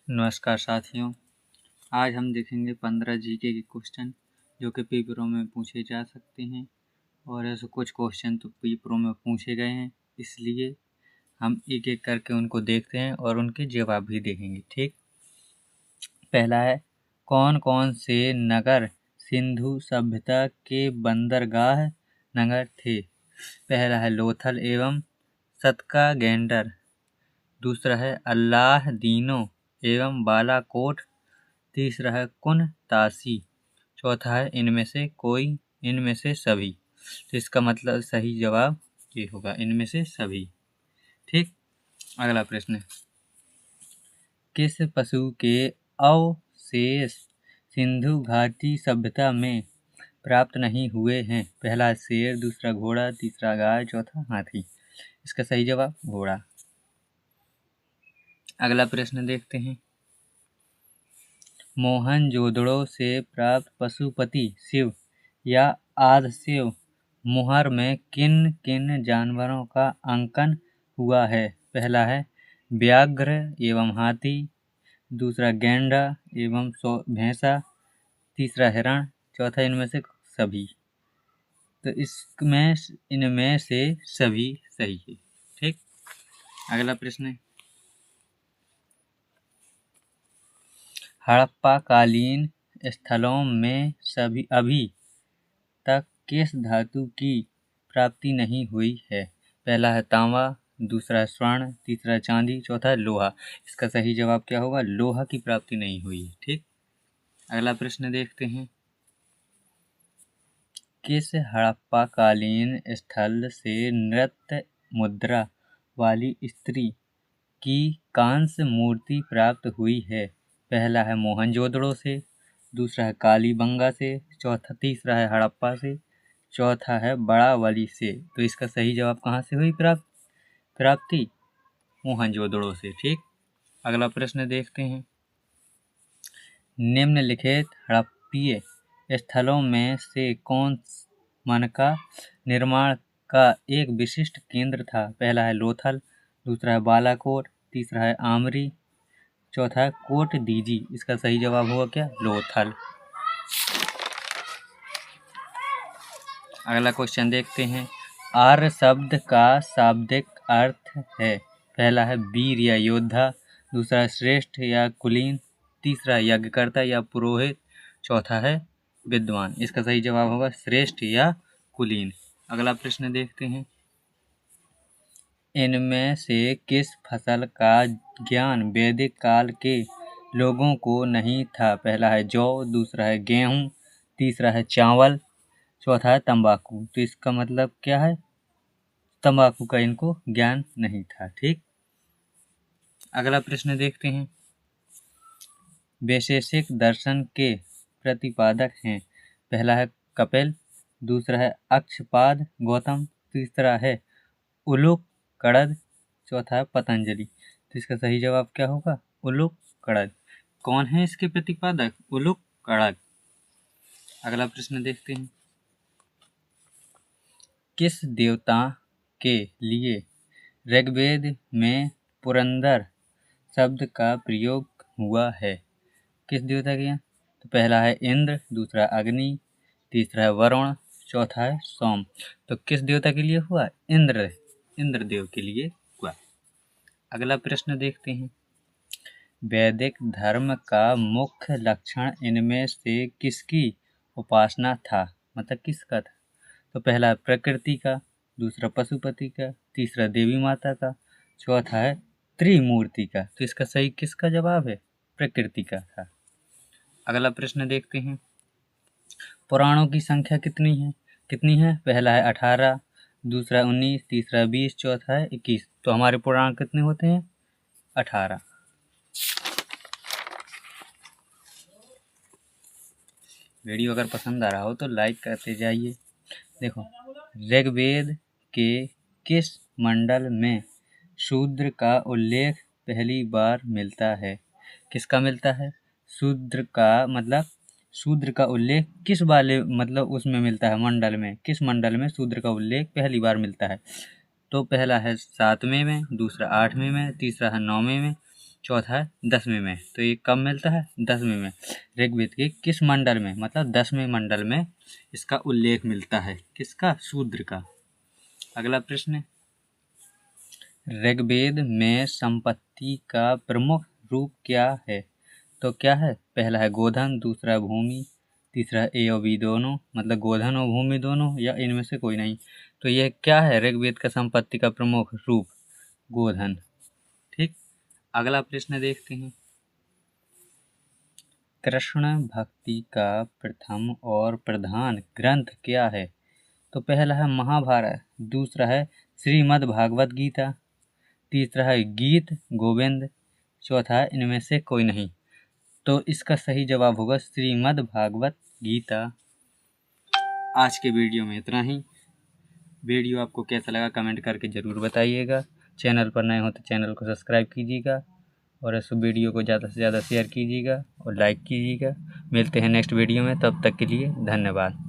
नमस्कार साथियों, आज हम देखेंगे 15 जीके के क्वेश्चन जो कि पेपरों में पूछे जा सकते हैं और ऐसे कुछ क्वेश्चन तो पेपरों में पूछे गए हैं, इसलिए हम एक एक करके उनको देखते हैं और उनके जवाब भी देखेंगे। ठीक, पहला है, कौन कौन से नगर सिंधु सभ्यता के बंदरगाह नगर थे? पहला है लोथल एवं सतकागेंडर, दूसरा है अल्लाह-दीनो एवं बालाकोट, तीसरा है कुन-तासी, चौथा है इनमें से कोई, इनमें से सभी। तो इसका मतलब सही जवाब ये होगा, इनमें से सभी। ठीक, अगला प्रश्न, किस पशु के अवशेष सिंधु घाटी सभ्यता में प्राप्त नहीं हुए हैं? पहला शेर, दूसरा घोड़ा, तीसरा गाय, चौथा हाथी। इसका सही जवाब घोड़ा। अगला प्रश्न देखते हैं, मोहनजोदड़ो से प्राप्त पशुपति शिव या आदिशिव मुहर में किन किन जानवरों का अंकन हुआ है? पहला है व्याघ्र एवं हाथी, दूसरा गैंडा एवं भैंसा, तीसरा हिरण, चौथा इनमें से सभी। तो इसमें इनमें से सभी सही है। ठीक, अगला प्रश्न है, हड़प्पाकालीन स्थलों में अभी तक किस धातु की प्राप्ति नहीं हुई है? पहला है तांबा, दूसरा है स्वर्ण, तीसरा चांदी, चौथा है लोहा। इसका सही जवाब क्या होगा? लोहा की प्राप्ति नहीं हुई है। ठीक, अगला प्रश्न देखते हैं, किस हड़प्पाकालीन स्थल से नृत्य मुद्रा वाली स्त्री की कांस्य मूर्ति प्राप्त हुई है? पहला है मोहनजोदड़ो से, दूसरा है कालीबंगा से, तीसरा है हड़प्पा से, चौथा है बड़ावली से। तो इसका सही जवाब कहाँ से हुई प्राप्ति? मोहनजोदड़ो से। ठीक, अगला प्रश्न देखते हैं, निम्नलिखित हड़प्पीय स्थलों में से कौन मनका निर्माण का एक विशिष्ट केंद्र था? पहला है लोथल, दूसरा है बालाकोट, तीसरा है आमरी, चौथा है कोट दीजी। इसका सही जवाब होगा क्या? लोथल। अगला क्वेश्चन देखते हैं, आर्य शब्द का शाब्दिक अर्थ है? पहला है वीर या योद्धा, दूसरा है श्रेष्ठ या कुलीन, तीसरा यज्ञकर्ता या पुरोहित, चौथा है विद्वान। इसका सही जवाब होगा श्रेष्ठ या कुलीन। अगला प्रश्न देखते हैं, इनमें से किस फसल का ज्ञान वैदिक काल के लोगों को नहीं था? पहला है जौ, दूसरा है गेहूं, तीसरा है चावल, चौथा है तंबाकू। तो इसका मतलब क्या है? तंबाकू का इनको ज्ञान नहीं था। ठीक, अगला प्रश्न देखते हैं, वैशेषिक दर्शन के प्रतिपादक हैं? पहला है कपिल, दूसरा है अक्षपाद गौतम, तीसरा है उलूक कड़द, चौथा है पतंजलि। तो इसका सही जवाब क्या होगा? उलूक कड़द। कौन है इसके प्रतिपादक? उलूक कड़द। अगला प्रश्न देखते हैं, किस देवता के लिए ऋग्वेद में पुरंदर शब्द का प्रयोग हुआ है? किस देवता के यहाँ? तो पहला है इंद्र, दूसरा अग्नि, तीसरा है वरुण, चौथा है सोम। तो किस देवता के लिए हुआ? इंद्रदेव के लिए हुआ। अगला प्रश्न देखते हैं, वैदिक धर्म का मुख्य लक्षण इनमें से किसकी उपासना था? मतलब किसका था? तो पहला है प्रकृति का, दूसरा पशुपति का, तीसरा देवी माता का, चौथा है त्रिमूर्ति का। तो इसका सही किसका जवाब है? प्रकृति का था। अगला प्रश्न देखते हैं, पुराणों की संख्या कितनी है? पहला है 18, दूसरा 19, तीसरा 20, चौथा है 21। तो हमारे पुराण कितने होते हैं? 18। वीडियो अगर पसंद आ रहा हो तो लाइक करते जाइए। देखो, ऋग्वेद के किस मंडल में शूद्र का उल्लेख पहली बार मिलता है? किसका मिलता है? शूद्र का उल्लेख किस वाले उसमें मिलता है? मंडल में। किस मंडल में शूद्र का उल्लेख पहली बार मिलता है? तो पहला है 7वें में, दूसरा 8वें में, तीसरा है 9वें में, चौथा है 10वें में। तो ये कब मिलता है? 10वें में। ऋग्वेद के किस मंडल में, मतलब 10वें मंडल में इसका उल्लेख मिलता है? किसका? शूद्र का। अगला प्रश्न, ऋग्वेद में संपत्ति का प्रमुख रूप क्या है? तो क्या है? पहला है गोधन, दूसरा है भूमि, तीसरा है ए और बी दोनों, मतलब गोधन और भूमि दोनों, या इनमें से कोई नहीं। तो यह क्या है? ऋग्वेद का संपत्ति का प्रमुख रूप गोधन। ठीक। अगला प्रश्न देखते हैं, कृष्ण भक्ति का प्रथम और प्रधान ग्रंथ क्या है? तो पहला है महाभारत, दूसरा है श्रीमद् भागवत गीता, तीसरा है गीत गोविंद, चौथा है इनमें से कोई नहीं। तो इसका सही जवाब होगा श्रीमद् भागवत गीता। आज के वीडियो में इतना ही। वीडियो आपको कैसा लगा कमेंट करके ज़रूर बताइएगा। चैनल पर नए हो तो चैनल को सब्सक्राइब कीजिएगा और इस वीडियो को ज़्यादा से ज़्यादा शेयर कीजिएगा और लाइक कीजिएगा। मिलते हैं नेक्स्ट वीडियो में, तब तक के लिए धन्यवाद।